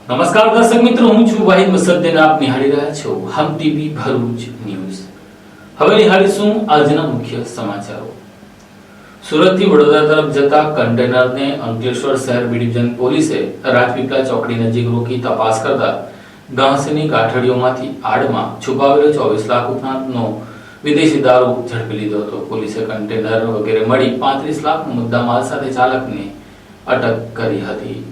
નમસ્કાર દર્શક મિત્રો, હું છું વાહિદ મુસદ્દેન. આપ નિહાળી રહ્યા છો હમ ટીવી ભરૂચ ન્યૂઝ. હવે નિહાળીશું આજના મુખ્ય સમાચારો. સુરતથી વડોદરા તરફ જતા કન્ટેનરને અંકલેશ્વર શહેર બી ડિવિઝન પોલીસે રાજપીપળા ચોકડી નજીક રોકી તપાસ કરતા ઘાસની ગાંઠડીઓમાંથી આડમાં છુપાવેલો 24 લાખ ઉપરાંતનો વિદેશી દારૂ ઝડપી લીધો હતો. પોલીસે કન્ટેનર વગેરે મળી 35 લાખનો મુદ્દામાલ સાથે ચાલકને અટક કરી હતી.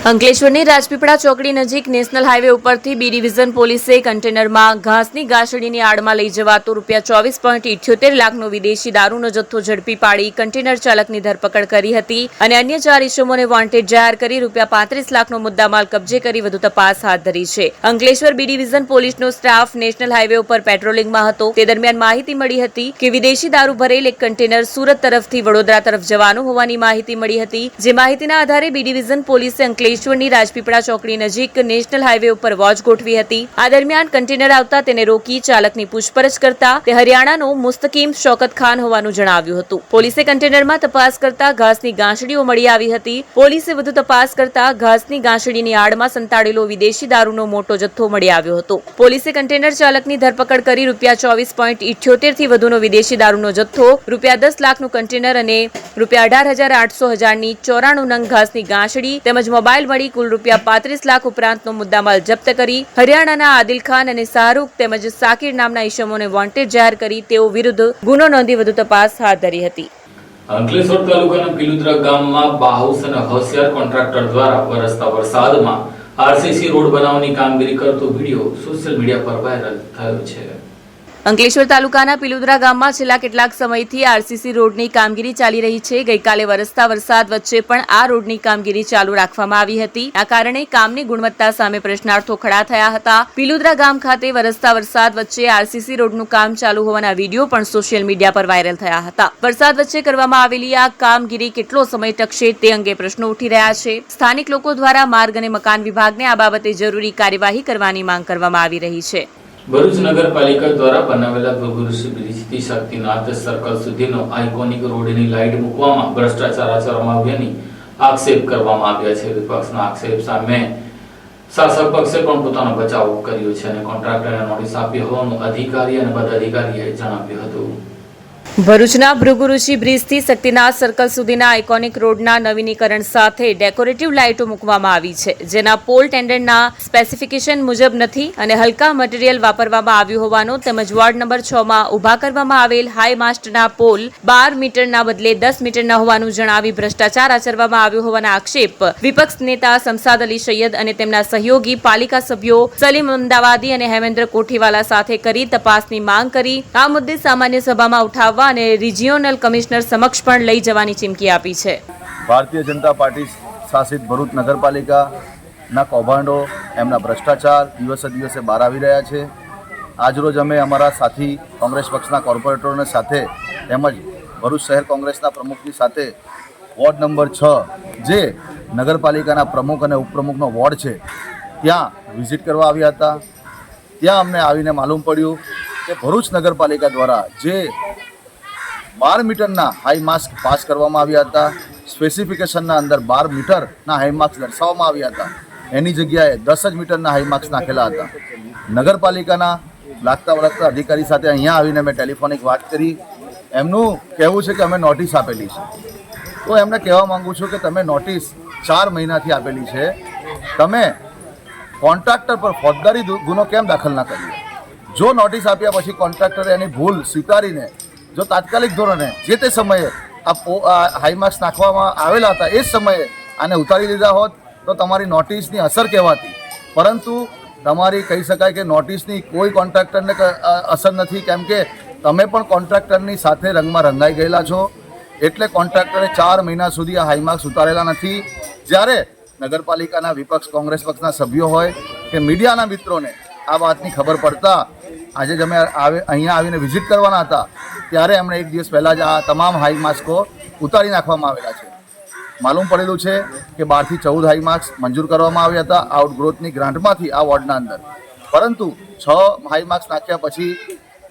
અંકલેશ્વરની રાજપીપળા ચોકડી નજીક નેશનલ હાઈવે ઉપરથી બી ડિવિઝન પોલીસે કન્ટેનરમાં ઘાસની ગાંસડીની આડમાં લઈ જવાતો ₹24.78 લાખનો વિદેશી દારૂનો જથ્થો ઝડપી પાડી કન્ટેનર ચાલકની ધરપકડ કરી હતી અને અન્ય 4 ઇસમોને વોન્ટેડ જાહેર કરી ₹35 લાખનો મુદ્દામાલ કબજે કરી વધુ તપાસ હાથ ધરી છે. અંકલેશ્વર બી ડિવિઝન પોલીસનો સ્ટાફ નેશનલ હાઈવે ઉપર પેટ્રોલિંગમાં હતો. તે દરમિયાન માહિતી મળી હતી કે વિદેશી દારૂ ભરેલ એક કન્ટેનર સુરત તરફથી વડોદરા તરફ જવાનું હોવાની માહિતી મળી હતી. જે માહિતીના આધારે બી ડિવિઝન પોલીસે અંકલેશ્વરની રાજપીપળા ચોકડી નજીક નેશનલ હાઈવે ઉપર વોચ ગોઠવી હતી. આ દરમિયાન કન્ટેનર આવતા તેને રોકી ચાલકની પૂછપરછ કરતા તે હરિયાણાનો મુસ્તકીમ શૌકત ખાન હોવાનું જણાવ્યું હતું. પોલીસે કન્ટેનરમાં તપાસ કરતા ઘાસની ગાંસડીઓ મળી આવી હતી. પોલીસે વધુ તપાસ કરતા ઘાસની ગાંસડીની આડમાં સંતાડેલો વિદેશી દારૂનો મોટો જથ્થો મળી આવ્યો હતો. પોલીસે કન્ટેનર ચાલકની ધરપકડ કરી ₹24.78 થી વધુનો વિદેશી દારૂનો જથ્થો, ₹10 લાખનું કન્ટેનર અને ₹18,800 ની 94 નંગ ઘાસની ગાંસડી તેમજ મોબાઈલ મળી કુલ ₹35 લાખ ઉપરાંતનો મુદ્દામાલ જપ્ત કરી હરિયાણાના આદિલ ખાન અને શાહરૂખ તેમજ સાકિર નામના ઇસમોને વોન્ટેડ જાહેર કરી તેઓ વિરુદ્ધ ગુનો નોંધી વધુ તપાસ હાથ ધરી હતી. અંકલેશ્વર તાલુકાના પિલુદ્રા ગામમાં બાહુસ અને હોશિયાર કોન્ટ્રાક્ટર દ્વારા વરસતા વરસાદમાં આરસીસી રોડ બનાવવાની કામગીરી કરતો વિડીયો સોશિયલ મીડિયા પર વાયરલ થયો છે. અંકલેશ્વર તાલુકાના પિલુદ્રા ગામમાં છેલ્લા કેટલાક સમયથી આરસીસી રોડની કામગીરી ચાલી રહી છે. ગઈકાલે વરસતા વરસાદ વચ્ચે પણ આ રોડની કામગીરી ચાલુ રાખવામાં આવી હતી. આ કારણે કામની ગુણવત્તા સામે પ્રશ્નાર્થો ખડા થયા હતા. પિલુદ્રા ગામ ખાતે વરસતા વરસાદ વચ્ચે આરસીસી રોડનું કામ ચાલુ હોવાના વિડીયો પણ સોશિયલ મીડિયા પર વાયરલ થયા હતા. વરસાદ વચ્ચે કરવામાં આવેલી આ કામગીરી કેટલો સમય ટકશે તે અંગે પ્રશ્નો ઉઠી રહ્યા છે. સ્થાનિક લોકો દ્વારા માર્ગ અને મકાન વિભાગને આ બાબતે જરૂરી કાર્યવાહી કરવાની માંગ કરવામાં આવી રહી છે. ભરૂચ નગરપાલિકા દ્વારા બનાવેલા ભૃગુઋષિ બ્રિજથી શક્તિનાથ સર્કલ સુધીનો આઇકોનિક રોડની લાઇટ મૂકવામાં ભ્રષ્ટાચાર આચરવામાં આવ્યાની આક્ષેપ કરવામાં આવ્યા છે. વિપક્ષના આક્ષેપ સામે શાસક પક્ષે પણ પોતાનો બચાવ કર્યો છે અને કોન્ટ્રાક્ટરને નોટિસ આપી હોવાનું અધિકારી અને પદાધિકારીએ જણાવ્યું હતું. ભરૂચના ભૃગુઋષિ બ્રિજથી શક્તિનાથ સર્કલ સુધીના આઇકોનિક રોડના નવીનીકરણ સાથે ડેકોરેટિવ લાઇટો મૂકવામાં આવી છે, જેના પોલ ટેન્ડરના સ્પેસિફિકેશન મુજબ નથી અને હલકા મટીરીયલ વાપરવામાં આવ્યું હોવાનું તેમજ વોર્ડ નંબર 6 માં ઉભા કરવામાં આવેલ હાઈ માસ્ટના પોલ 12 મીટરના બદલે 10 મીટરના હોવાનું જણાવી ભ્રષ્ટાચાર આચરવામાં આવ્યો હોવાના આક્ષેપ વિપક્ષ નેતા શમશાદ અલી સૈયદ અને તેમના સહયોગી પાલિકા સભ્યો સલીમ અમદાવાદી અને હેમેન્દ્ર કોઠીવાલા સાથે કરી તપાસની માંગ કરી. આ મુદ્દે સામાન્ય સભામાં ઉઠાવવા અને રિજિયોનલ કમિશનર સમક્ષ પણ લઈ જવાની ચીમકી આપી છે. ભારતીય જનતા પાર્ટી શાસિત ભરૂચ નગરપાલિકાના કૌભાંડો, એમના ભ્રષ્ટાચાર દિવસે દિવસે બહાર આવી રહ્યા છે. આજરોજ અમે અમારા સાથી કોંગ્રેસ પક્ષના કોર્પોરેટરોને સાથે તેમજ ભરૂચ શહેર કોંગ્રેસના પ્રમુખની સાથે વોર્ડ નંબર 6 જે નગરપાલિકાના પ્રમુખ અને ઉપપ્રમુખનો વોર્ડ છે ત્યાં વિઝિટ કરવા આવ્યા હતા. ત્યાં અમને આવીને માલુમ પડ્યું કે ભરૂચ નગરપાલિકા દ્વારા જે 12 મીટરના હાઈ માસ્ક પાસ કરવામાં આવ્યા હતા, સ્પેસિફિકેશનના અંદર 12 મીટરના હાઈ માસ્ક દર્શાવવામાં આવ્યા હતા, એની જગ્યાએ 10 જ મીટરના હાઈ માસ્ક નાખેલા હતા. નગરપાલિકાના લાગતા વળગતા અધિકારી સાથે અહીંયા આવીને મેં ટેલિફોનિક વાત કરી. એમનું કહેવું છે કે અમે નોટિસ આપેલી છે. તો એમને કહેવા માગું છું કે તમે નોટિસ 4 મહિનાથી આપેલી છે, તમે કોન્ટ્રાક્ટર પર ફોજદારી ગુનો કેમ દાખલ ના કર્યો? જો નોટિસ આપ્યા પછી કોન્ટ્રાક્ટરે એની ભૂલ સ્વીકારીને જો તાત્કાલિક ધોરણે જે તે સમયે આ હાઈ માર્ક્સ નાખવામાં આવેલા હતા એ જ સમયે આને ઉતારી લીધા હોત તો તમારી નોટિસની અસર કહેવાતી. પરંતુ તમારી કહી શકાય કે નોટિસની કોઈ કોન્ટ્રાક્ટરને અસર નથી, કેમ કે તમે પણ કોન્ટ્રાક્ટરની સાથે રંગમાં રંગાઈ ગયેલા છો. એટલે કોન્ટ્રાક્ટરે 4 મહિના સુધી આ હાઈ માર્ક્સ ઉતારેલા નથી. જ્યારે નગરપાલિકાના વિપક્ષ કોંગ્રેસ પક્ષના સભ્યો હોય કે મીડિયાના મિત્રોને આ વાતની ખબર પડતા આજે જ અમે અહીંયા આવીને વિઝિટ કરવાના હતા ત્યારે એમણે એક દિવસ પહેલાં જ આ તમામ હાઈ માસ્કો ઉતારી નાખવામાં આવેલા છે. માલુમ પડેલું છે કે 12 થી 14 હાઈ માર્ક્સ મંજૂર કરવામાં આવ્યા હતા આઉટગ્રોથની ગ્રાન્ટમાંથી આ વોર્ડના અંદર, પરંતુ 6 હાઈ માર્ક્સ નાખ્યા પછી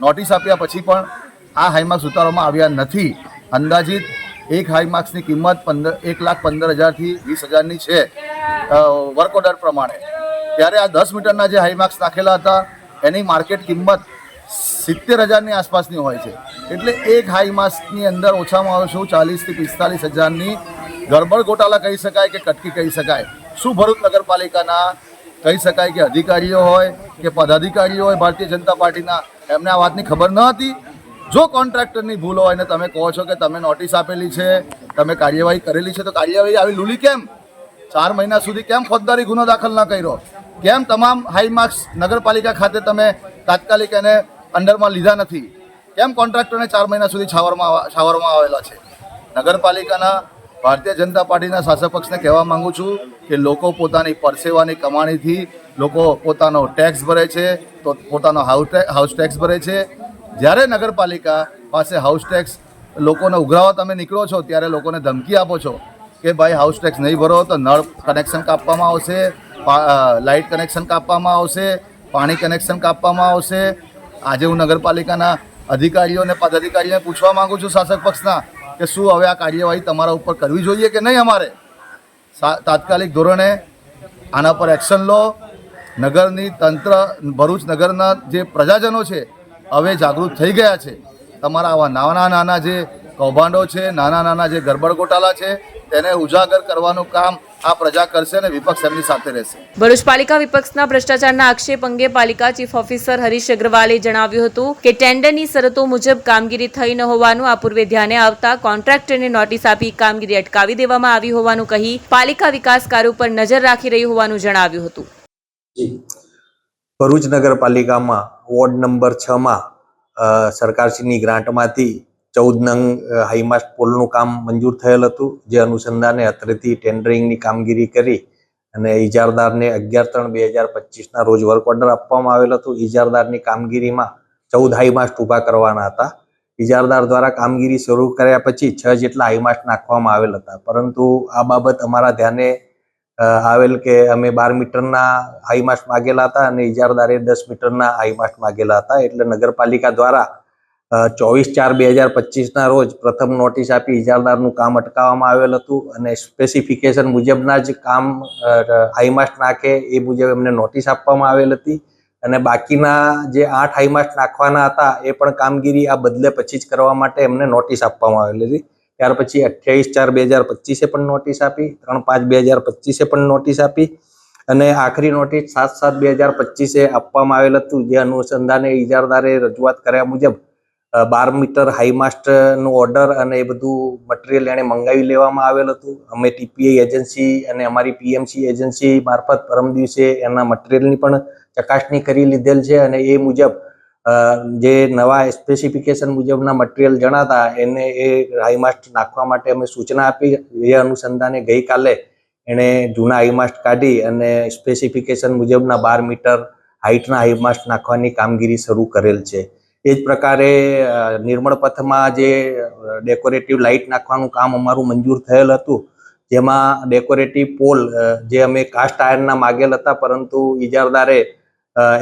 નોટિસ આપ્યા પછી પણ આ હાઈ માર્ક્સ ઉતારવામાં આવ્યા નથી. અંદાજિત એક હાઈ માર્ક્સની કિંમત 1,15,000 થી 20,000ની છે વર્ક ઓર્ડર પ્રમાણે. ત્યારે આ 10 મીટરના જે હાઈમાર્ક્સ નાખેલા હતા એની માર્કેટ કિંમત 70,000ની આસપાસની હોય છે. એટલે એક હાઈમાર્ક્સની અંદર ઓછામાં ઓછું 40,000 થી 45,000ની ગરબડ ગોટાળા કહી શકાય કે કટકી કહી શકાય. શું ભરૂચ નગરપાલિકાના કહી શકાય કે અધિકારીઓ હોય કે પદાધિકારીઓ હોય ભારતીય જનતા પાર્ટીના, એમને આ વાતની ખબર ન હતી? જો કોન્ટ્રાક્ટરની ભૂલ હોય ને તમે કહો છો કે તમે નોટિસ આપેલી છે, તમે કાર્યવાહી કરેલી છે, તો કાર્યવાહી આવી લૂલી કેમ? 4 મહિના સુધી કેમ ફોજદારી ગુનો દાખલ ન કર્યો? કેમ તમામ હાઈમાર્ક્સ નગરપાલિકા ખાતે તમે તાત્કાલિક એને અંડરમાં લીધા નથી? કેમ કોન્ટ્રાક્ટરને 4 મહિના સુધી છાવરમાં આવેલા છે? નગરપાલિકાના ભારતીય જનતા પાર્ટીના શાસક પક્ષને કહેવા માંગુ છું કે લોકો પોતાની પરસેવાની કમાણીથી લોકો પોતાનો ટેક્સ ભરે છે, તો પોતાનો હાઉસ ટેક્સ ભરે છે. જ્યારે નગરપાલિકા પાસે હાઉસ ટેક્સ લોકોને ઉઘરાવવા તમે નીકળો છો ત્યારે લોકોને ધમકી આપો છો કે ભાઈ હાઉસ ટેક્સ નહીં ભરો તો નળ કનેક્શન કાપવામાં આવશે, લાઇટ કનેક્શન કાપવામાં આવશે, પાણી કનેક્શન કાપવામાં આવશે. આજે હું નગરપાલિકાના અધિકારીઓ અને પદાધિકારીઓને પૂછવા માગું છું શાસક પક્ષના કે શું હવે આ કાર્યવાહી તમારા ઉપર કરવી જોઈએ કે નહીં? અમારે તાત્કાલિક ધોરણે આના પર એક્શન લો. નગરની તંત્ર, ભરૂચ નગરના જે પ્રજાજનો છે હવે જાગૃત થઈ ગયા છે. તમારા આવા નાના નાના જે કૌભાંડો છે, નાના નાના જે ગરબડ ગોટાળા છે, તેને ઉજાગર કરવાનું કામ આ પ્રજા કરશે અને વિપક્ષ એમની સાથે રહેશે. ભરૂચ પાલિકા વિપક્ષના ભ્રષ્ટાચારના આક્ષેપ અંગે પાલિકા ચીફ ઓફિસર હરીશ અગ્રવાલે જણાવ્યું હતું કે ટેન્ડરની શરતો મુજબ કામગીરી થઈ ન હોવાનું આ પૂર્વે ધ્યાને આવતા કોન્ટ્રાક્ટરને નોટિસ આપી કામગીરી અટકાવી દેવામાં આવી હોવાનું કહી પાલિકા વિકાસ કાર્યો પર નજર રાખી રહી હોવાનું જણાવ્યું હતું. ભરૂચ નગરપાલિકામાં વોર્ડ નંબર 6માં સરકારશ્રીની ગ્રાન્ટમાંથી 14 નંગ હાઈમાસ્ટ પોલનું કામ મંજૂર થયેલ હતું. જે અનુસંધાને અત્રેથી ટેન્ડરિંગની કામગીરી કરી અને ઇજારદારને 11/3/2025ના રોજ વર્ક ઓર્ડર આપવામાં આવેલ હતું. ઇજારદારની કામગીરીમાં 14 હાઈમાસ્ટ ઊભા કરવાના હતા. ઇજારદાર દ્વારા કામગીરી શરૂ કર્યા પછી 6 જેટલા હાઈમાસ્ટ નાખવામાં આવેલ હતા. પરંતુ આ બાબત અમારા ધ્યાને આવેલ કે અમે 12 મીટરના હાઈમાસ્ટ માગેલા હતા અને ઇજારદારે 10 મીટરના હાઈમાસ્ટ માગેલા હતા. એટલે નગરપાલિકા દ્વારા 24/4/2025ના રોજ પ્રથમ નોટિસ આપી ઇજારદારનું કામ અટકાવવામાં આવેલ હતું અને સ્પેસિફિકેશન મુજબના જ કામ હાઈમાસ્ટ નાખે એ મુજબ એમને નોટિસ આપવામાં આવેલ હતી. અને બાકીના જે 8 હાઈમાસ્ટ નાખવાના હતા એ પણ કામગીરી આ બદલે પછી જ કરવા માટે એમને નોટિસ આપવામાં આવેલી હતી. ત્યાર પછી 28/4/2025 પણ નોટિસ આપી, 3/5/2025 પણ નોટિસ આપી અને આખરી નોટિસ 7/7/2025 આપવામાં આવેલ હતું. જે અનુસંધાને ઇજારદારે રજૂઆત કર્યા મુજબ 12 મીટર હાઈમાસ્ટનું ઓર્ડર અને એ બધું મટીરિયલ એણે મંગાવી લેવામાં આવેલ હતું. અમે ટીપીઆઈ એજન્સી અને અમારી પીએમસી એજન્સી મારફત પરમ દિવસે એના મટીરિયલની પણ ચકાસણી કરી લીધેલ છે અને એ મુજબ જે નવા સ્પેસિફિકેશન મુજબના મટીરિયલ જણાતા એને એ હાઈમાસ્ટ નાખવા માટે અમે સૂચના આપી. એ અનુસંધાને ગઈકાલે એણે જૂના હાઈમાસ્ટ કાઢી અને સ્પેસિફિકેશન મુજબના 12 મીટર હાઈટના હાઈમાસ્ટ નાખવાની કામગીરી શરૂ કરેલ છે. એ જ પ્રકારે નિર્મળ પથમાં જે ડેકોરેટિવ લાઇટ નાખવાનું કામ અમારું મંજૂર થયેલ હતું, જેમાં ડેકોરેટિવ પોલ જે અમે કાસ્ટ આયર્નના માગેલ હતા, પરંતુ ઇજારદારે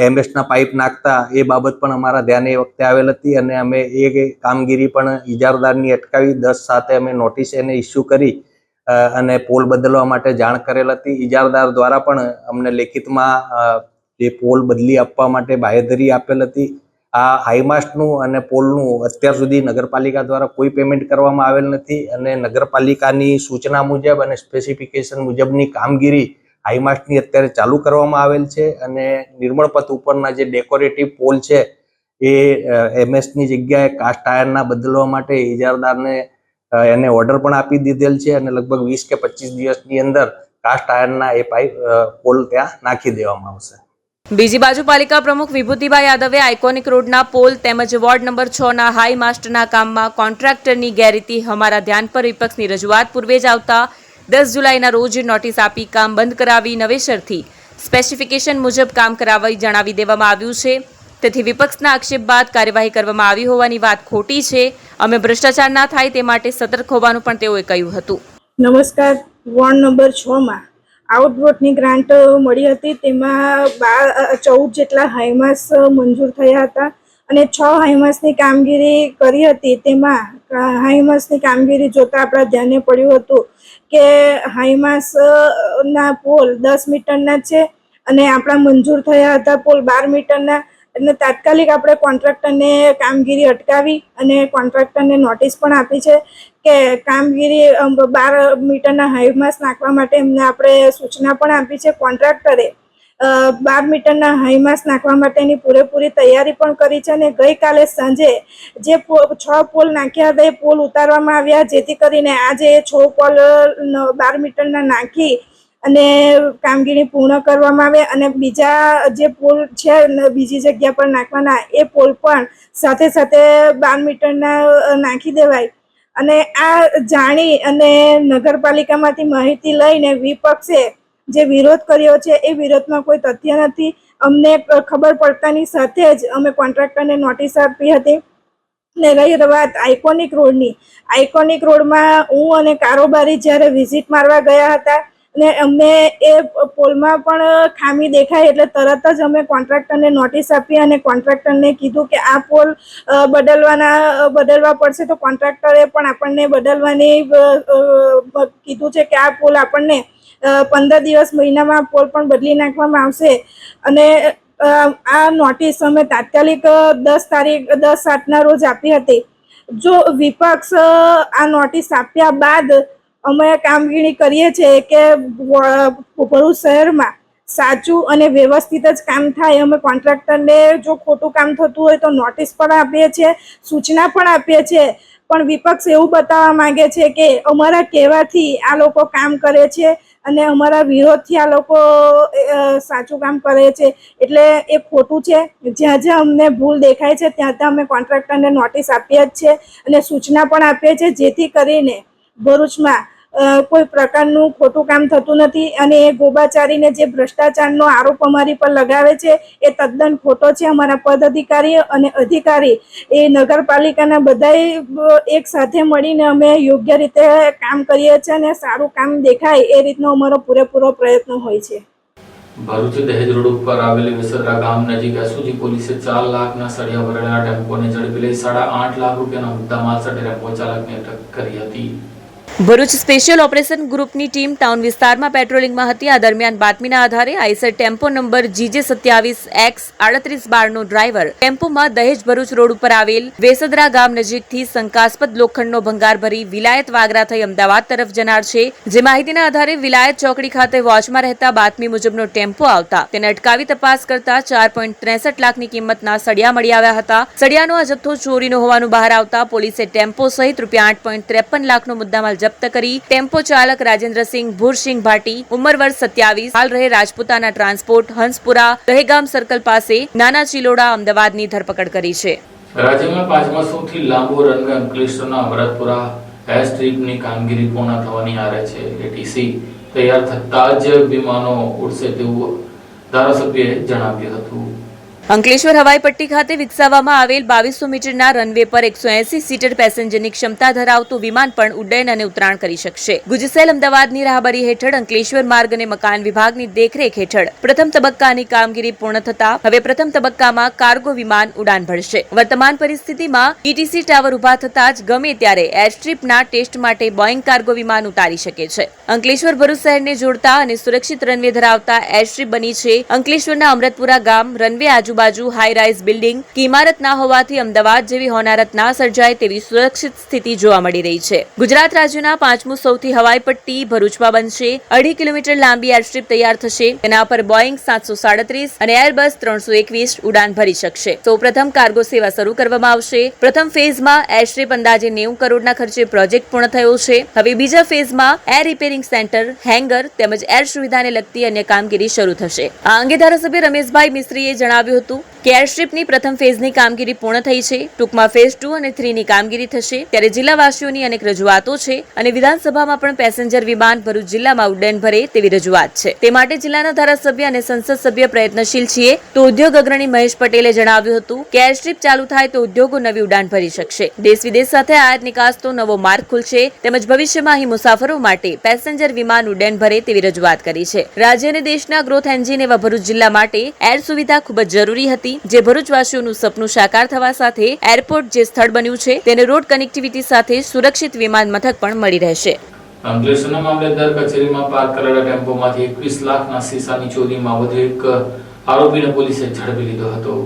એમએસના પાઇપ નાખતા એ બાબત પણ અમારા ધ્યાને એ વખતે આવેલ હતી અને અમે એ કામગીરી પણ ઇજારદારની અટકાવી 10/7 અમે નોટિસ એને ઇસ્યુ કરી અને પોલ બદલવા માટે જાણ કરેલ હતી. ઇજારદાર દ્વારા પણ અમને લેખિતમાં જે પોલ બદલી આપવા માટે બાંહેધરી આપેલ હતી. આ હાઈમાસ્ટનું અને પોલનું અત્યાર સુધી નગરપાલિકા દ્વારા કોઈ પેમેન્ટ કરવામાં આવેલ નથી અને નગરપાલિકાની સૂચના મુજબ અને સ્પેસિફિકેશન મુજબની કામગીરી હાઈમાસ્ટની અત્યારે ચાલુ કરવામાં આવેલ છે અને નિર્મળ પથ ઉપરના જે ડેકોરેટિવ પોલ છે એ એમએસની જગ્યાએ કાસ્ટ આયર્નના બદલવા માટે ઇજારદારને એને ઓર્ડર પણ આપી દીધેલ છે અને લગભગ 20 કે 25 દિવસની અંદર કાસ્ટ આયર્નના એ પોલ ત્યાં નાખી દેવામાં આવશે. બીજી બાજુ પાલિકા પ્રમુખ વિભૂતિભાઈ યાદવે આઇકોનિક રોડના પોલ તેમજ વોર્ડ નંબર 6ના હાઈ માસ્ટના કામમાં કોન્ટ્રાક્ટરની ગેરરીતિ અમારા ધ્યાન પર વિપક્ષની રજૂઆત પૂર્વે જ આવતા 10 જુલાઈના રોજ નોટિસ આપી કામ બંધ કરાવી નવેસરથી સ્પેસિફિકેશન મુજબ કામ કરાવી જણાવી દેવામાં આવ્યું છે. તેથી વિપક્ષના આક્ષેપ બાદ કાર્યવાહી કરવામાં આવી હોવાની વાત ખોટી છે. અમે ભ્રષ્ટાચાર ના થાય તે માટે સતર્ક હોવાનું પણ તેઓએ કહ્યું હતું. નમસ્કાર. વોર્ડ નંબર 6માં આઉટવોટની ગ્રાન્ટ મળી હતી. તેમાં 14 જેટલા હાઈમાસ મંજૂર થયા હતા અને 6 હાઈમાસની કામગીરી કરી હતી. તેમાં હાઈમાસની કામગીરી જોતા આપણા ધ્યાને પડ્યું હતું કે હાઈમાસના પોલ 10 મીટરના છે અને આપણા મંજૂર થયા હતા પોલ 12 મીટરના. એટલે તાત્કાલિક આપણે કોન્ટ્રાક્ટરને કામગીરી અટકાવી અને કોન્ટ્રાક્ટરને નોટિસ પણ આપી છે કે કામગીરી 12 મીટરના હાઈમાસ નાખવા માટે એમને આપણે સૂચના પણ આપી છે. કોન્ટ્રાક્ટરે 12 મીટરના હાઈમાસ નાખવા માટેની પૂરેપૂરી તૈયારી પણ કરી છે અને ગઈકાલે સાંજે જે 6 પોલ નાખ્યા હતા એ પોલ ઉતારવામાં આવ્યા, જેથી કરીને આજે 6 પોલ 12 મીટરના નાખી અને કામગીરી પૂર્ણ કરવામાં આવે અને બીજા જે પોલ છે બીજી જગ્યા પર નાખવાના એ પોલ પણ સાથે સાથે 12 મીટરના નાખી દેવાય. અને આ જાણી અને નગરપાલિકામાંથી માહિતી લઈને વિપક્ષે જે વિરોધ કર્યો છે એ વિરોધમાં કોઈ તથ્ય નથી. અમને ખબર પડતાની સાથે જ અમે કોન્ટ્રાક્ટરને નોટિસ આપી હતી. ને રહી વાત આઇકોનિક રોડની, આઇકોનિક રોડમાં હું અને કારોબારી જ્યારે વિઝિટ મારવા ગયા હતા ને અમને એ પોલમાં પણ ખામી દેખાય એટલે તરત જ અમે કોન્ટ્રાક્ટરને નોટિસ આપી અને કોન્ટ્રાક્ટરને કીધું કે આ પોલ બદલવા પડશે. તો કોન્ટ્રાક્ટરે પણ આપણને બદલવાની કીધું છે કે આ પોલ આપણને 15 દિવસ મહિનામાં પોલ પણ બદલી નાખવામાં આવશે. અને આ નોટિસ અમે તાત્કાલિક 10/7ના રોજ આપી હતી. જો વિપક્ષ આ નોટિસ આપ્યા બાદ અમે કામગીરી કરીએ છીએ કે ભરૂચ શહેરમાં સાચું અને વ્યવસ્થિત જ કામ થાય. અમે કોન્ટ્રાક્ટરને જો ખોટું કામ થતું હોય તો નોટિસ પણ આપીએ છીએ, સૂચના પણ આપીએ છીએ, પણ વિપક્ષ એવું બતાવવા માંગે છે કે અમારા કહેવાથી આ લોકો કામ કરે છે અને અમારા વિરોધથી આ લોકો સાચું કામ કરે છે. એટલે એ ખોટું છે. જ્યાં જ્યાં અમને ભૂલ દેખાય છે ત્યાં ત્યાં અમે કોન્ટ્રાક્ટરને નોટિસ આપીએ જ છે અને સૂચના પણ આપીએ છીએ, જેથી કરીને ભરૂચમાં કોઈ પ્રકારનું ખોટું કામ થતું નથી. અને એ ગોબાચારીને જે ભ્રષ્ટાચારનો આરોપ અમારી પર લગાવે છે એ તદ્દન ખોટો છે. અમારા પદાધિકારી અને અધિકારી એ નગરપાલિકાના બધાય એક સાથે મળીને અમે યોગ્ય રીતે કામ કરીએ છીએ અને સારું કામ દેખાય એ રીતનો અમારો પૂરેપૂરો પ્રયત્ન હોય છે. ભરૂચ દહેજ રોડ ઉપર આવેલી વેસદરા ગામ નજીક એસઓજી પોલીસે 4 લાખના સળિયા ભરેલા ટેમ્પોને ઝડપી લઈ 8.5 લાખ રૂપિયાના મુદ્દામાલ સાથે ટેમ્પો ચાલકને અટક કરી હતી. ભરૂચ સ્પેશિયલ ઓપરેશન ગ્રુપની ટીમ ટાઉન વિસ્તારમાં પેટ્રોલિંગમાં હતી. આ દરમિયાન બાતમીના આધારે આઈસર ટેમ્પો નંબર GJ27X3812 નો ડ્રાઈવર ટેમ્પોમાં દહેજ ભરૂચ રોડ ઉપર આવેલ વેસદરા ગામ નજીકથી શંકાસ્પદ લોખંડનો ભંગાર ભરી વિલાયત વાગરા થઈ અમદાવાદ તરફ જનાર છે. જે માહિતીના આધારે વિલાયત ચોકડી ખાતે વોચમાં રહેતા બાતમી મુજબનો ટેમ્પો આવતા તેને અટકાવી તપાસ કરતા 4.63 લાખની કિંમતના સળિયા મળી આવ્યા હતા. સળિયાનો આ જથ્થો ચોરીનો હોવાનું બહાર આવતા પોલીસે ટેમ્પો સહિત ₹8.53 લાખનો મુદ્દામાલ જપ્ત કરી ટેમ્પો ચાલક રાજેન્દ્રસિંહ ભૂરસિંહ ભાટી ઉંમર વર્ષ 27 હાલ રહે રાજપૂતાના ટ્રાન્સપોર્ટ હંસપુરા દહેગામ સર્કલ પાસે નાના ચિલોડા અમદાવાદની ધરપકડ કરી છે. રાજ્યમાં 5મા સૌથી લાંબો રનવે અંકલેશ્વરના અમરતપુરા એર સ્ટ્રીપની કામગીરી પૂર્ણ થવાની આરે છે. એટીસી તૈયાર થતા જ વિમાનો ઉડશે તેવું ધારાસભ્યએ જણાવ્યું હતું. અંકલેશ્વર હવાઈ પટ્ટી ખાતે વિકસાવવામાં આવેલ 2200 મીટરના રનવે પર 180 સીટર પેસેન્જરની ક્ષમતા ધરાવતું વિમાન પણ ઉડ્ડયન અને ઉતરાણ કરી શકશે. ગુજસેલ અમદાવાદની રાહબરી હેઠળ અંકલેશ્વર માર્ગ અને મકાન વિભાગની દેખરેખ હેઠળ પ્રથમ તબક્કાની કામગીરી પૂર્ણ થતા હવે પ્રથમ તબક્કામાં કાર્ગો વિમાન ઉડાન ભરશે. વર્તમાન પરિસ્થિતિમાં ઈટીસી ટાવર ઉભા થતા જ ગમે ત્યારે એરસ્ટ્રીપના ટેસ્ટ માટે બોઈંગ કાર્ગો વિમાન ઉતારી શકે છે. અંકલેશ્વર ભરૂચ શહેરને જોડતા અને સુરક્ષિત રનવે ધરાવતા એરસ્ટ્રીપ બની છે. અંકલેશ્વરના અમરતપુરા ગામ રનવે આજુબાજુ હાઈ રાઇઝ બિલ્ડિંગ કે ઇમારત ના હોવાથી અમદાવાદ જેવી હોનારત ના સર્જાય તેવી સુરક્ષિત સ્થિતિ જોવા મળી રહી છે. ગુજરાત રાજ્યના 5મું સૌથી હવાઈ પટ્ટી ભરૂચમાં બનશે. 2.5 કિલોમીટર લાંબી એરસ્ટ્રીપ તૈયાર થશે. તેના પર બોઈંગ 737 અને એરબસ 321 ઉડાન ભરી શકશે. સૌપ્રથમ કાર્ગો સેવા શરૂ કરવામાં આવશે. પ્રથમ ફેઝમાં એરસ્ટ્રીપ અંદાજે 90 કરોડના ખર્ચે પ્રોજેક્ટ પૂર્ણ થયો છે. હવે બીજા ફેઝમાં એર રિપેરિંગ સેન્ટર, હેંગર તેમજ એર સુવિધાને લગતી અન્ય કામગીરી શરૂ થશે. આ અંગે ધારાસભ્ય રમેશભાઈ મિસ્ત્રીએ જણાવ્યું હતું કે એરસ્ટ્રીપની પ્રથમ ફેઝની કામગીરી પૂર્ણ થઈ છે. ટૂંકમાં ફેઝ 2 અને 3 ની કામગીરી થશે. ત્યારે જિલ્લાવાસીઓની અનેક રજૂઆતો છે અને વિધાનસભામાં પણ પેસેન્જર વિમાન ભરૂચ જિલ્લામાં ઉડ્ડયન ભરે તેવી રજૂઆત છે. તે માટે જિલ્લાના ધારાસભ્ય અને સંસદ સભ્ય પ્રયત્નશીલ છીએ. તો ઉદ્યોગ અગ્રણી મહેશ પટેલે જણાવ્યું હતું કે એરસ્ટ્રીપ ચાલુ થાય તો ઉદ્યોગો નવી ઉડાન ભરી શકશે. દેશ વિદેશ સાથે આયાત નિકાસનો નવો માર્ગ ખુલશે તેમજ ભવિષ્યમાં અહીં મુસાફરો માટે પેસેન્જર વિમાન ઉડ્ડયન ભરે તેવી રજૂઆત કરી છે. રાજ્ય અને દેશના ગ્રોથ એન્જિન એવા ભરૂચ જિલ્લા માટે એર સુવિધા ખૂબ જ જરૂરી હતી, જે ભરૂચવાસીઓનું સપનું સાકાર થવા સાથે એરપોર્ટ જે સ્થળ બન્યું છે તેને રોડ કનેક્ટિવિટી સાથે સુરક્ષિત વિમાન મથક પણ મળી રહેશે. અંકલેશ્વરના મામલતદાર કચેરીમાં પાર્ક કરેલા ટેમ્પોમાંથી 21 લાખના શીશાની ચોરીમાં વધુ એક આરોપીને પોલીસે ઝડપી લીધો હતો.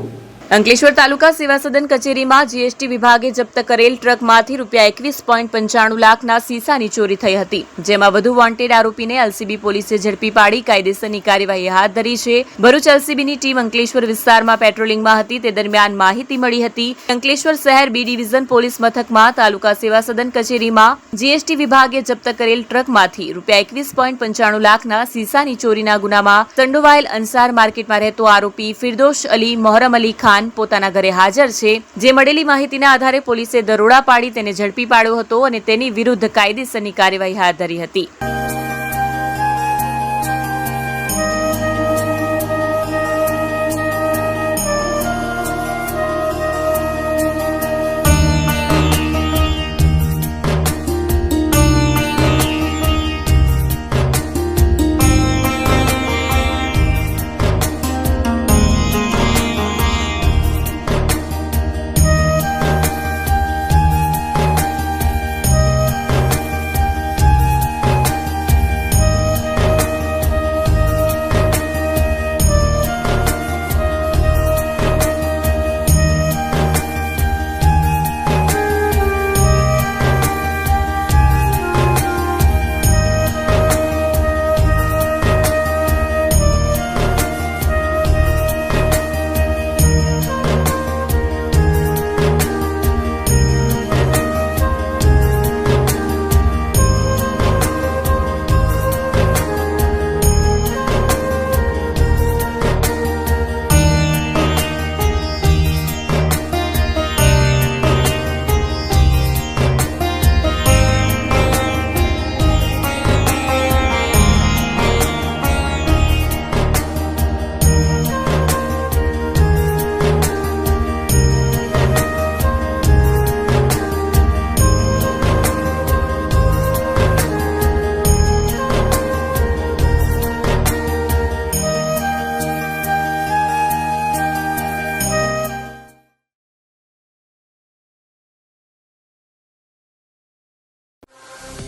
અંકલેશ્વર તાલુકા સેવા સદન કચેરીમાં જીએસટી વિભાગે જપ્ત કરેલ ટ્રકમાંથી રૂપિયા 21.95 લાખના શીશાની ચોરી થઈ હતી, જેમાં વધુ વોન્ટેડ આરોપીને એલસીબી પોલીસે ઝડપી પાડી કાયદેસરની કાર્યવાહી હાથ ધરી છે. ભરૂચ એલસીબીની ટીમ અંકલેશ્વર વિસ્તારમાં પેટ્રોલિંગમાં હતી તે દરમિયાન માહિતી મળી હતી. અંકલેશ્વર શહેર બી ડિવિઝન પોલીસ મથકમાં તાલુકા સેવા સદન કચેરીમાં જીએસટી વિભાગે જપ્ત કરેલ ટ્રકમાંથી રૂપિયા 21.95 લાખના શીશાની ચોરીના ગુનામાં સંડોવાયેલ અંસાર માર્કેટમાં રહેતો આરોપી ફિરદોશ અલી મોહરમ અલી ખાન પોતાના ઘરે હાજર છે. જે મળેલી માહિતીના આધારે પોલીસે દરોડા પાડી તેને ઝડપી પાડ્યો હતો અને તેની વિરુદ્ધ કાયદેસરની કાર્યવાહી હાથ ધરી હતી.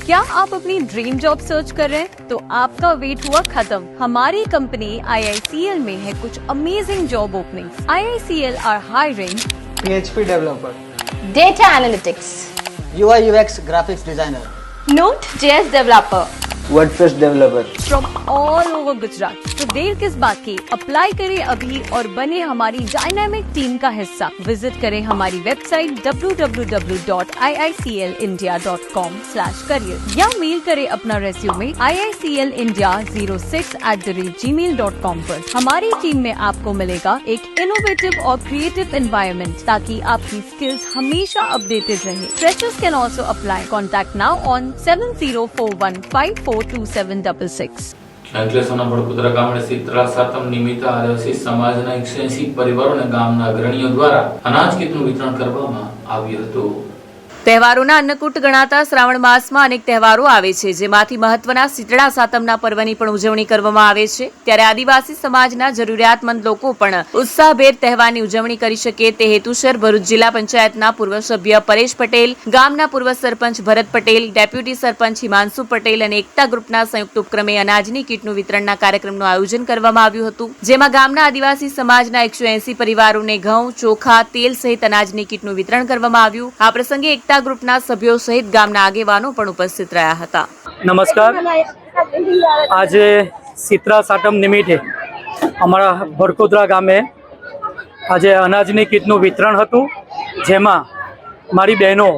क्या आप अपनी ड्रीम जॉब सर्च कर रहे हैं? तो आपका वेट हुआ खत्म. हमारी कंपनी IICL में है कुछ amazing job openings. IICL are hiring PHP developer, Data Analytics, UI UX graphics designer, Node.js developer, WordPress developer. From all over Gujarat. तो देर किस बात की, अप्लाई करें अभी और बने हमारी डायनामिक टीम का हिस्सा. विजिट करें हमारी वेबसाइट www.iiclindia.com/career या मेल करें अपना रेज्यूमे iiclindia06@gmail.com पर. हमारी टीम में आपको मिलेगा एक इनोवेटिव और क्रिएटिव एनवायरनमेंट ताकि आपकी स्किल्स हमेशा अपडेटेड रहे. Freshers can also apply. Contact now on 7041542766. અંકલેશ્વરના બડકુતરા ગામડે શીતળા સાતમ નિમિત્તે આદિવાસી સમાજના 180 પરિવારોને ગામના અગ્રણીઓ દ્વારા અનાજ કીટનું વિતરણ કરવામાં આવ્યું હતું. તહેવારોના અન્નકૂટ ગણાતા શ્રાવણ માસમાં અનેક તહેવારો આવે છે, જેમાંથી મહત્વના શીતળા સાતમના પર્વની પણ ઉજવણી કરવામાં આવે છે. ત્યારે આદિવાસી સમાજના જરૂરિયાતમંદ લોકો પણ ઉત્સાહભેર તહેવારની ઉજવણી કરી શકે તે હેતુસર ભરૂચ જિલ્લા પંચાયતના પૂર્વ સભ્ય પરેશ પટેલ, ગામના પૂર્વ સરપંચ ભરત પટેલ, ડેપ્યુટી સરપંચ હિમાંશુ પટેલ અને એકતા ગ્રુપના સંયુક્ત ઉપક્રમે અનાજની કીટનું વિતરણના કાર્યક્રમનું આયોજન કરવામાં આવ્યું હતું, જેમાં ગામના આદિવાસી સમાજના 180 પરિવારોને ઘઉં, ચોખા, તેલ સહિત અનાજની કીટનું વિતરણ કરવામાં આવ્યું. આ પ્રસંગે એકતા ગ્રુપના સભ્યો સહિત ગામના આગેવાનો પણ ઉપસ્થિત રહ્યા હતા. નમસ્કાર. આજે શીતળા સાતમ નિમિત્તે અમારા ભડકોદરા ગામે આજે અનાજની કીટનું વિતરણ હતું, જેમાં મારી બહેનો,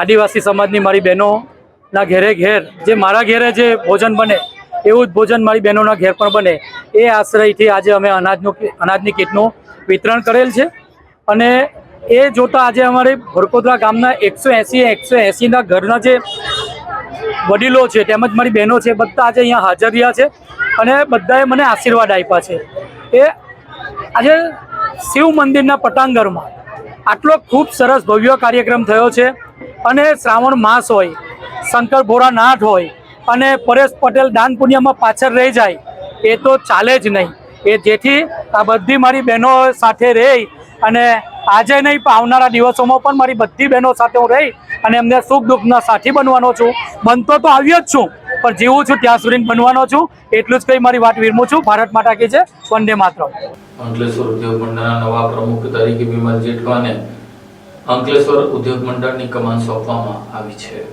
આદિવાસી સમાજની મારી બહેનોના ઘેરે ઘેર જે મારા ઘેરે જે ભોજન બને એવું જ ભોજન મારી બહેનોના ઘેર પણ બને એ આશ્રયથી આજે અમે અનાજની કીટનું વિતરણ કરેલ છે. અને એ જોતા આજે અમારે ભડકોદરા ગામના 180ના ઘરના જે વડીલો છે તેમજ મારી બહેનો છે બધા આજે અહીંયા હાજર રહ્યા છે અને બધાએ મને આશીર્વાદ આપ્યા છે. એ આજે શિવ મંદિરના પટાંગણમાં આટલો ખૂબ સરસ ભવ્ય કાર્યક્રમ થયો છે અને શ્રાવણ માસ હોય, શંકર ભોળાનાથ હોય અને પરેશ પટેલ દાન પુણ્યમાં પાછળ રહી જાય એ તો ચાલે જ નહીં. એ જેથી આ બધી મારી બહેનો સાથે રહી અને આજે નહીં પણ આવનારા દિવસોમાં પણ મારી બધી બહેનો સાથે હું રહી અને એમને સુખ દુઃખના સાથી બનવાનો છું. બનતો તો આવ્યો જ છું, પણ જીવું છું ત્યાં સુધી બનવાનો છું. એટલું જ કહી મારી વાત વિરમું છું. ભારત માતા કી જય, વંદે માતરમ. અંકલેશ્વર ઉદ્યોગ મંડળના નવા પ્રમુખ તરીકે વિમલ જેઠવાને અંકલેશ્વર ઉદ્યોગ મંડળની કમાન સોંપવામાં આવી છે.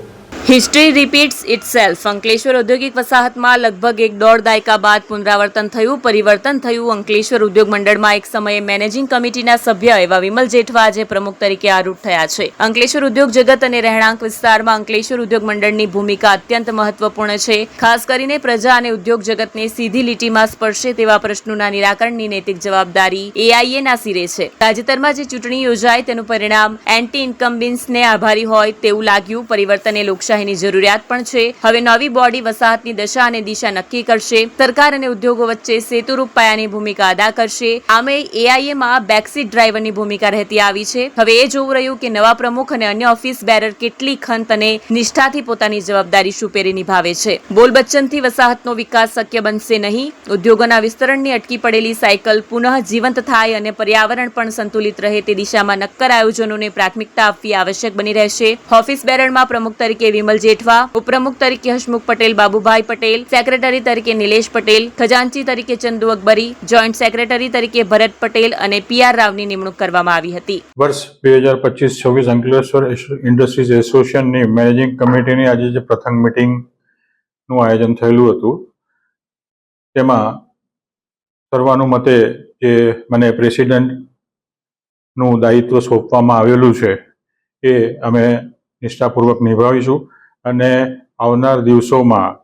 History repeats itself. અંકલેશ્વર ઔદ્યોગિક વસાહતમાં લગભગ 1.5 દાયકા બાદ પુનરાવર્તન થયું, પરિવર્તન થયું. અંકલેશ્વર ઉદ્યોગ મંડળમાં એક સમયે મેનેજિંગ કમિટીના સભ્ય એવા વિમલ જેઠવા આજે પ્રમુખ તરીકે આરૂઢ થયા છે. અંકલેશ્વર ઉદ્યોગ જગત અને રહેણાંક વિસ્તારમાં અંકલેશ્વર ઉદ્યોગ મંડળની ભૂમિકા અત્યંત મહત્વપૂર્ણ છે. ખાસ કરીને પ્રજા અને ઉદ્યોગ જગતને સીધી લીટીમાં સ્પર્શે તેવા પ્રશ્નોના નિરાકરણની નૈતિક જવાબદારી એઆઈએ સિરે છે. તાજેતરમાં જે ચૂંટણી યોજાઈ તેનું પરિણામ એન્ટી ઇન્કમ્બિન્સને આભારી હોય તેવું લાગ્યું. પરિવર્તન એ લોકશાહીની જરૂરિયાત પણ છે. હવે નવી બોડી વસાહતની દશા અને દિશા નક્કી કરશે. સરકાર અને ઉદ્યોગો વચ્ચે સેતુરૂપ પાયાની ભૂમિકા અદા કરશે. આમે એઆઈએમાં બેકસીટ ડ્રાઈવરની ભૂમિકા રહેતી આવી છે. હવે એ જોવું રહ્યું કે નવા પ્રમુખ અને અન્ય ઓફિસ બેરર કેટલી ખંત અને નિષ્ઠાથી પોતાની જવાબદારી સુપેરે નિભાવે છે. બોલ બચ્ચનથી વસાહતનો વિકાસ શક્ય બનશે નહીં. ઉદ્યોગોના વિસ્તરણની અટકી પડેલી સાયકલ પુનઃ જીવંત થાય અને પર્યાવરણ પણ સંતુલિત રહે તે દિશામાં નક્કર આયોજનોને પ્રાથમિકતા આપવી આવશ્યક બની રહેશે. ઓફિસ બેરરમાં પ્રમુખ તરીકે વિમલ જેઠવા, ઉપપ્રમુખ તરીકે હસમુખ પટેલ, બાબુભાઈ પટેલ, સેક્રેટરી તરીકે નિલેશ પટેલ, ખજાનચી તરીકે ચંદુ અકબરી, જોઈન્ટ સેક્રેટરી તરીકે ભરત પટેલ અને પીઆર રાવની નિમણૂક કરવામાં આવી હતી. વર્ષ 2025-26 અંકલેશ્વર ઇન્ડસ્ટ્રીઝ એસોસિએશનની મેનેજિંગ કમિટીની આજે જે પ્રથમ મિટિંગનું આયોજન થયેલું હતું તેમાં સર્વાનુમતે જે મને પ્રેસિડેન્ટનું દાયિત્વ સોંપવામાં આવેલું છે એ અમે નિષ્ઠાપૂર્વક નિભાવીશું અને આવનાર દિવસોમાં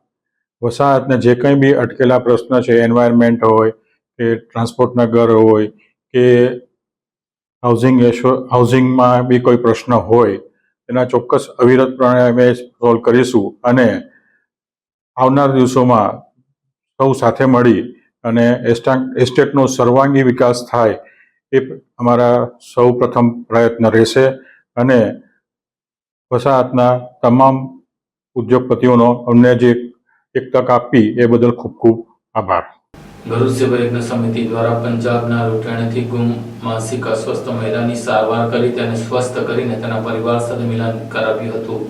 વસાહતને જે કંઈ બી અટકેલા પ્રશ્ન છે, એન્વાયરમેન્ટ હોય કે ટ્રાન્સપોર્ટના ઘર હોય કે હાઉસિંગમાં બી કોઈ પ્રશ્ન હોય તેના ચોક્કસ અવિરતપણે અમે સોલ્વ કરીશું અને આવનાર દિવસોમાં સૌ સાથે મળી અને એસ્ટેટનો સર્વાંગી વિકાસ થાય એ અમારા સૌ પ્રથમ પ્રયત્ન રહેશે અને વસાહતના તમામ ઉદ્યોગપતિઓનો અમને જે એક તક આપી એ બદલ ખૂબ ખૂબ આભાર. ભરૂચ સેવા યજ્ઞ સમિતિ દ્વારા પંજાબના લૂંટાણાથી ગુમ માનસિક અસ્વસ્થ મહિલાની સારવાર કરી તેને સ્વસ્થ કરીને તેના પરિવાર સાથે મિલન કરાવ્યું હતું.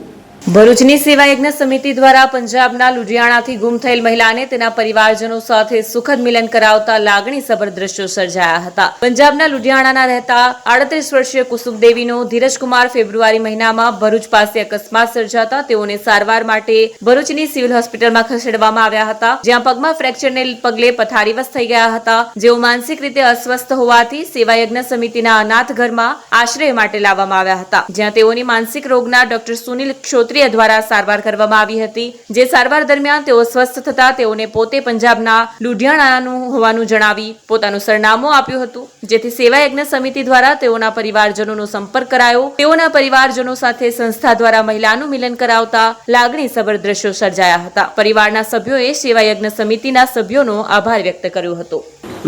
ભરૂચની સેવા યજ્ઞ સમિતિ દ્વારા પંજાબના લુધિયાણાથી ગુમ થયેલ મહિલાને તેના પરિવારજનો સાથે સુખદ મિલન કરાવતા લાગણીસભર દ્રશ્યો સર્જાયા હતા. પંજાબના લુધિયાણાના રહેતા 38 વર્ષીય કુસુમદેવીનો ધીરજકુમાર ફેબ્રુઆરી મહિનામાં ભરૂચ પાસે અકસ્માત સર્જાતા તેઓને સારવાર માટે ભરૂચની સિવિલ હોસ્પિટલમાં ખસેડવામાં આવ્યા હતા, જ્યાં પગમાં ફ્રેક્ચરને પગલે પથારીવશ થઈ ગયા હતા. જેઓ માનસિક રીતે અસ્વસ્થ હોવાથી સેવા યજ્ઞ સમિતિના અનાથ ઘરમાં આશ્રય માટે લાવવામાં આવ્યા હતા, જ્યાં તેઓની માનસિક રોગના ડોક્ટર સુનિલ દ્વારા સારવાર કરવામાં આવી હતી. જે સારવાર દરમિયાન તેઓ સ્વસ્થ થતા તેઓને પોતે પંજાબના લુધિયાણાનું હોવાનું જણાવી પોતાનું સરનામું આપ્યું હતું, જેથી સેવા યજ્ઞ સમિતિ દ્વારા તેઓના પરિવારજનોનો સંપર્ક કરાયો. તેઓના પરિવારજનો સાથે સંસ્થા દ્વારા મહિલાનું મિલન કરાવતા લાગણીસભર દ્રશ્યો સર્જાયા હતા. પરિવારના સભ્યોએ સેવા યજ્ઞ સમિતિના સભ્યોનો આભાર વ્યક્ત કર્યો હતો.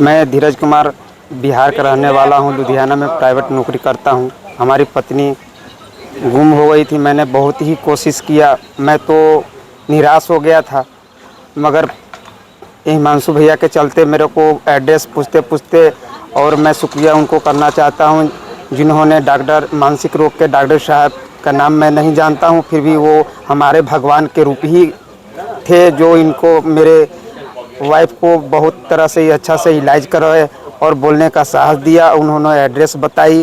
मैं धीरज कुमार बिहार का रहने वाला हूँ. लुधियाना में प्राइवेट नौकरी करता हूँ. हमारी पत्नी गुम हो गई थी. मैंने बहुत ही कोशिश किया. मैं तो निराश हो गया था, मगर हिमांशु भैया के चलते मेरे को एड्रेस पूछते पूछते और मैं शुक्रिया उनको करना चाहता हूँ, जिन्होंने डॉक्टर मानसिक रोग के डॉक्टर साहब का नाम मैं नहीं जानता हूँ, फिर भी वो हमारे भगवान के रूप ही थे, जो इनको मेरे वाइफ को बहुत तरह से अच्छा से इलाज करवाए और बोलने का साहस दिया. उन्होंने एड्रेस बताई.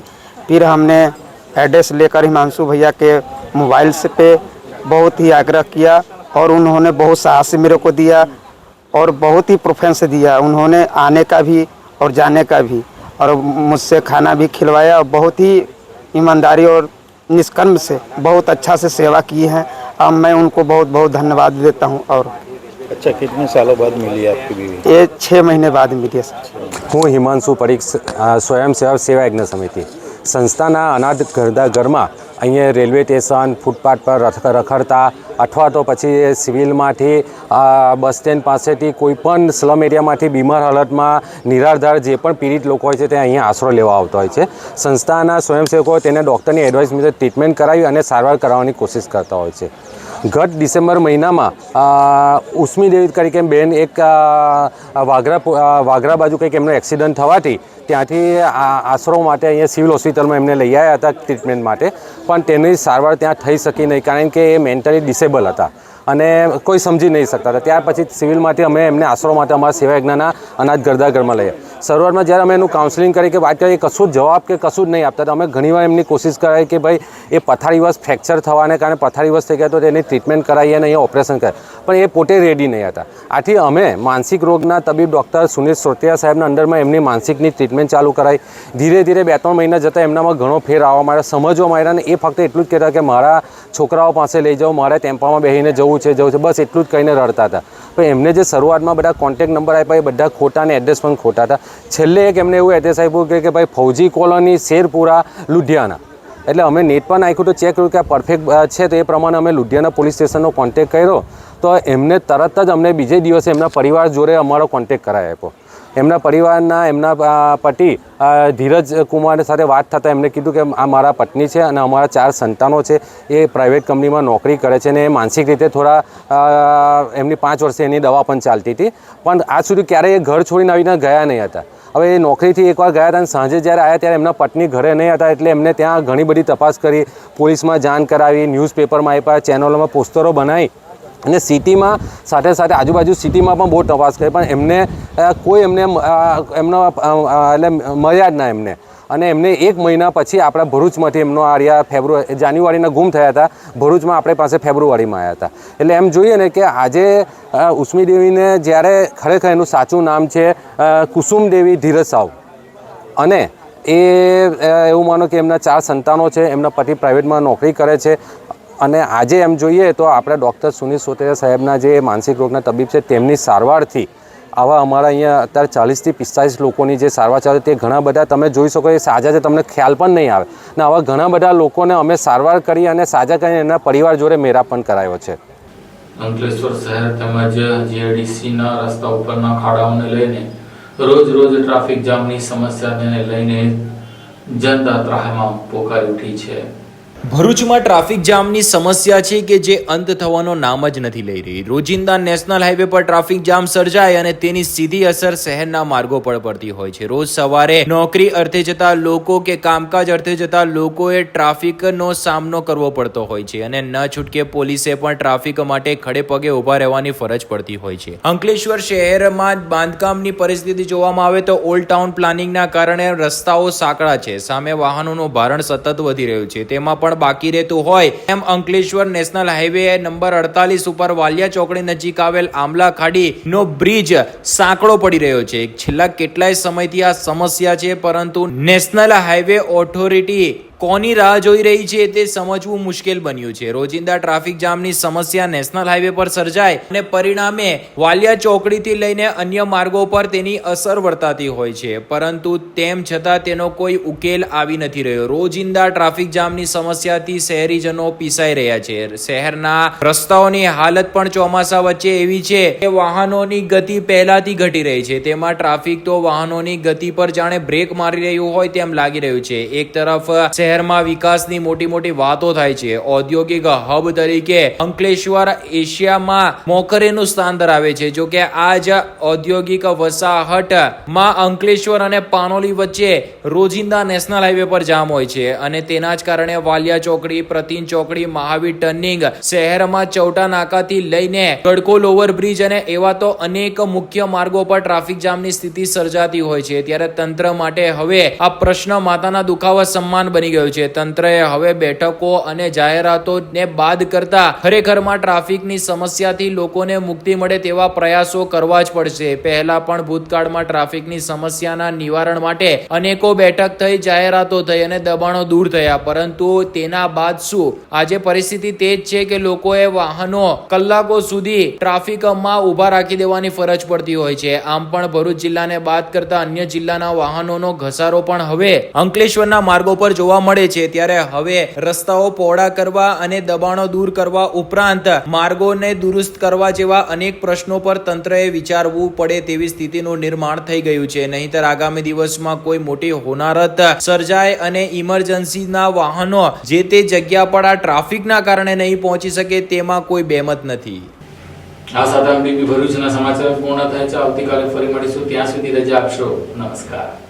फिर हमने एड्रेस लेकर हिमांशु भैया के मोबाइल से पे बहुत ही आग्रह किया और उन्होंने बहुत साहस मेरे को दिया और बहुत ही प्रेफरेंस दिया. उन्होंने आने का भी और जाने का भी और मुझसे खाना भी खिलवाया और बहुत ही ईमानदारी और निष्कर्म से बहुत अच्छा से सेवा की है. अब मैं उनको बहुत बहुत धन्यवाद देता हूँ. और अच्छा, कितने सालों बाद मिली आपकी बीवी? ये 6 महीने बाद मिली. હું હિમાંશુ પરીખ, સ્વયંસેવક સેવા યજ્ઞ સમિતિ સંસ્થાના અનાથ ઘરમાં અહીંયા રેલવે સ્ટેશન ફૂટપાથ પર રખડતા અથવા તો પછી સિવિલમાંથી બસ સ્ટેન્ડ પાસેથી કોઈ પણ સ્લમ એરિયામાંથી બીમાર હાલતમાં નિરાધાર જે પણ પીડિત લોકો હોય છે તે અહીંયા આશરો લેવા આવતા હોય છે. સંસ્થાના સ્વયંસેવકો તેને ડૉક્ટરની એડવાઇસ મુજબ ટ્રીટમેન્ટ કરાવી અને સારવાર કરાવવાની કોશિશ કરતા હોય છે. ગત ડિસેમ્બર મહિનામાં ઉસ્મી દેવી તરીકે બેન એક વાગરા બાજુ કંઈક એમનો એક્સિડન્ટ થવાથી ત્યાંથી આશરો માટે અહીંયા સિવિલ હોસ્પિટલમાં એમને લઈ આવ્યા હતા ટ્રીટમેન્ટ માટે, પણ તેની સારવાર ત્યાં થઈ શકી નહીં કારણ કે એ મેન્ટલી ડિસેબલ હતા અને કોઈ સમજી નહીં શકતા હતા. ત્યાર પછી સિવિલમાંથી અમે એમને આશરો માટે અમારા સેવા યજ્ઞના અનાજ ગરદાઘરમાં લઈએ. શરૂઆતમાં જ્યારે અમે એનું કાઉન્સેલિંગ કરી કે વાત કરીએ કશું જ જવાબ કે કશું જ નહીં આપતા, તો અમે ઘણીવાર એમની કોશિશ કરાવી કે ભાઈ એ પથારીવશ ફ્રેક્ચર થવાને કારણે પથારીવશ થઈ ગયા તો તેની ટ્રીટમેન્ટ કરાવીએ અને અહીંયા ઓપરેશન કરે, પણ એ પોતે રેડી નહીં હતા. આથી અમે માનસિક રોગના તબીબ ડૉક્ટર સુનિલ સોરઠિયા સાહેબના અંડરમાં એમની માનસિકની ટ્રીટમેન્ટ ચાલુ કરાવી. ધીરે ધીરે 2-3 મહિના જતાં એમનામાં ઘણો ફેર આવવા માંડ્યો, સમજવા માંડ્યા અને એ ફક્ત એટલું જ કહેતા કે મારા છોકરાઓ પાસે લઈ જાઓ, મારે ટેમ્પામાં બેસીને જવું છે, બસ એટલું જ કહીને રડતા હતા. પણ એમને જે શરૂઆતમાં બધા કોન્ટેક્ટ નંબર આપ્યા એ બધા ખોટા અને એડ્રેસ પણ ખોટા હતા. છેલ્લે એક એમને એવું એડ્રેસ આપ્યું કે ભાઈ ફૌજી કોલોની, શેરપુરા, લુધિયાના. એટલે અમે નેટ પર નાખ્યું તો ચેક કર્યું કે આ પરફેક્ટ છે, તો એ પ્રમાણે અમે લુધિયાના પોલીસ સ્ટેશનનો કોન્ટેક્ટ કર્યો તો એમને તરત જ અમને બીજે દિવસે એમના પરિવાર જોડે અમારો કોન્ટેક્ટ કરાવી આપ્યો. એમના પરિવારના એમના પતિ ધીરજ કુમાર સાથે વાત થતાં એમને કીધું કે આ મારા પત્ની છે અને અમારા 4 સંતાનો છે, એ પ્રાઇવેટ કંપનીમાં નોકરી કરે છે અને એ માનસિક રીતે થોડા એમની 5 વર્ષે એની દવા પણ ચાલતી હતી, પણ આજ સુધી ક્યારેય એ ઘર છોડીને આવીને ગયા નહીં હતા. હવે એ નોકરીથી એકવાર ગયા હતા અને સાંજે જ્યારે આવ્યા ત્યારે એમના પત્ની ઘરે નહીં હતા, એટલે એમને ત્યાં ઘણી બધી તપાસ કરી, પોલીસમાં જાણ કરાવી, ન્યૂઝપેપરમાં આપ્યા, ચેનલોમાં પોસ્ટરો બનાવી અને સિટીમાં સાથે સાથે આજુબાજુ સિટીમાં પણ બહુ તપાસ કરી, પણ એમને કોઈ એમનો એટલે મળ્યા જ ના એમને. અને એમને 1 મહિના પછી આપણા ભરૂચમાંથી એમનો જાન્યુઆરીના ગુમ થયા હતા, ભરૂચમાં આપણી પાસે ફેબ્રુઆરીમાં આવ્યા હતા. એટલે એમ જોઈએ ને કે આજે ઉસ્મી દેવીને જ્યારે ખરેખર એનું સાચું નામ છે કુસુમ દેવી ધીરજ સાવ, અને એ એવું માનો કે એમના 4 સંતાનો છે, એમના પતિ પ્રાઇવેટમાં નોકરી કરે છે. અને આજે એમ જોઈએ તો આપણે ડૉક્ટર સુનિલ સોરઠિયા સાહેબના જે માનસિક રોગના તબીબ છે તેમની સારવારથી આવા અમારા અહીંયા અત્યારે 40 થી 45 લોકોની જે સારવાર ચાલે તે ઘણા બધા તમે જોઈ શકો એ સાજા છે, તમને ખ્યાલ પણ નહીં આવે ને આવા ઘણા બધા લોકોને અમે સારવાર કરી અને સાજા કરીને એના પરિવાર જોડે મેળાપ પણ કરાયો છે. અંકલેશ્વર શહેર તેમજ જીઆઈડીસીના રસ્તા ઉપરના ખાડાઓને લઈને રોજ ટ્રાફિક જામની સમસ્યાને લઈને જનતા ત્રાહિમામ પોકારી ઉઠી છે. ભરૂચમાં ટ્રાફિક જામની સમસ્યા છે કે જે અંત થવાનો નામ જ નથી લઈ રહી. રોજિંદા નેશનલ હાઈવે પર ટ્રાફિક જામ સર્જાય અને તેની સીધી અસર શહેરના માર્ગો પર પડતી હોય છે. રોજ સવારે નોકરી અર્થે જતા લોકો કે કામકાજ અર્થે જતા લોકોએ ટ્રાફિકનો સામનો કરવો પડતો હોય છે અને ન છૂટકે પોલીસે પણ ટ્રાફિક માટે ખડે પગે ઊભા રહેવાની ફરજ પડતી હોય છે. અંકલેશ્વર શહેરમાં બાંધકામની પરિસ્થિતિ જોવામાં આવે તો ઓલ્ડ ટાઉન પ્લાનિંગના કારણે રસ્તાઓ સાંકડા છે, સામે વાહનોનું ભારણ સતત વધી રહ્યું છે, તેમાં પણ બાકી રહેતું હોય એમ અંકલેશ્વર નેશનલ હાઈવે નંબર 48 ઉપર વાલિયા ચોકડી નજીક આવેલ આમલા ખાડી નો બ્રિજ સાંકડો પડી રહ્યો છે. છેલ્લા કેટલાય સમયથી આ સમસ્યા છે, પરંતુ નેશનલ હાઈવે ઓથોરિટી કોની રાહ જોઈ રહી છે તે સમજવું મુશ્કેલ બન્યું છે. રોજિંદા ટ્રાફિક જામની સમસ્યા નેશનલ હાઈવે પર સર્જાય અને પરિણામે વાલિયા ચોકડીથી લઈને અન્ય માર્ગો પર તેની અસર વર્તાતી હોય છે, પરંતુ તેમ છતાં તેનો કોઈ ઉકેલ આવી નથી રહ્યો. રોજિંદા ટ્રાફિક જામની સમસ્યાથી શહેરીજનો પીસાઈ રહ્યા છે. શહેરના રસ્તાઓની હાલત પણ ચોમાસા વચ્ચે એવી છે કે વાહનોની ગતિ પહેલાથી ઘટી રહી છે, તેમાં ટ્રાફિક તો વાહનોની ગતિ પર જાણે બ્રેક મારી રહ્યું હોય તેમ લાગી રહ્યું છે. એક તરફ શહેરમાં વિકાસની મોટી વાતો થાય છે. ઔદ્યોગિક હબ તરીકે અંકલેશ્વર એશિયામાં મોખરેનું સ્થાન ધરાવે છે. જો કે આ જ ઔદ્યોગિક વસાહતમાં અંકલેશ્વર અને પાનોલી વચ્ચે રોજિંદા નેશનલ હાઈવે પર જામ હોય છે અને તેના જ કારણે વાલિયા ચોકડી, પ્રતિન ચોકડી, મહાવીર ટર્નિંગ, શહેરમાં ચૌટા નાકાથી લઈને ગડકો લોવર બ્રિજ અને એવા તો અનેક મુખ્ય માર્ગો પર ટ્રાફિક જામની સ્થિતિ સર્જાતી હોય છે. ત્યારે તંત્ર માટે હવે આ પ્રશ્ન માતાના દુખાવા સમાન બની ગયો છે. તંત્રએ હવે બેઠકો અને જાહેરાતોને બાદ કરતા ખરેખરમાં ટ્રાફિકની સમસ્યાથી લોકોને મુક્તિ મળે તેવા પ્રયાસો કરવા જ પડશે. પહેલા પણ ભૂતકાળમાં ટ્રાફિકની સમસ્યાના નિવારણ માટે અનેકો બેઠક થઈ, જાહેરાતો થઈ અને દબાણો દૂર થયા, પરંતુ તેના બાદ શું? આજે પરિસ્થિતિ તે જ છે કે લોકોએ વાહનો કલાકો સુધી ટ્રાફિકમાં ઊભા રાખી દેવાની ફરજ પડતી હોય છે. આમ પણ ભરૂચ જિલ્લાને બાદ કરતા અન્ય જિલ્લાના વાહનોનો ઘસારો પણ હવે અંકલેશ્વરના માર્ગો પર જોવા મળે છે, ત્યારે હવે રસ્તાઓ પહોળા કરવા અને દબાણો દૂર કરવા ઉપરાંત માર્ગોને દુરુસ્ત કરવા જેવા અનેક પ્રશ્નો પર તંત્રએ વિચારવું પડે તેવી સ્થિતિનું નિર્માણ થઈ ગયું છે. નહીંતર આગામી દિવસમાં કોઈ મોટી હોનારત સર્જાય અને ઇમરજન્સીના વાહનો જે તે જગ્યા પર આ ટ્રાફિકના કારણે નહીં પહોંચી શકે તેમાં કોઈ બેમત નથી. આ સાથે હમટીવી ભરૂચના સમાચાર પૂર્ણ થાય છે. આવતીકાલે ફરી મળીશું. ત્યાં સુધી રજા આપશો. નમસ્કાર.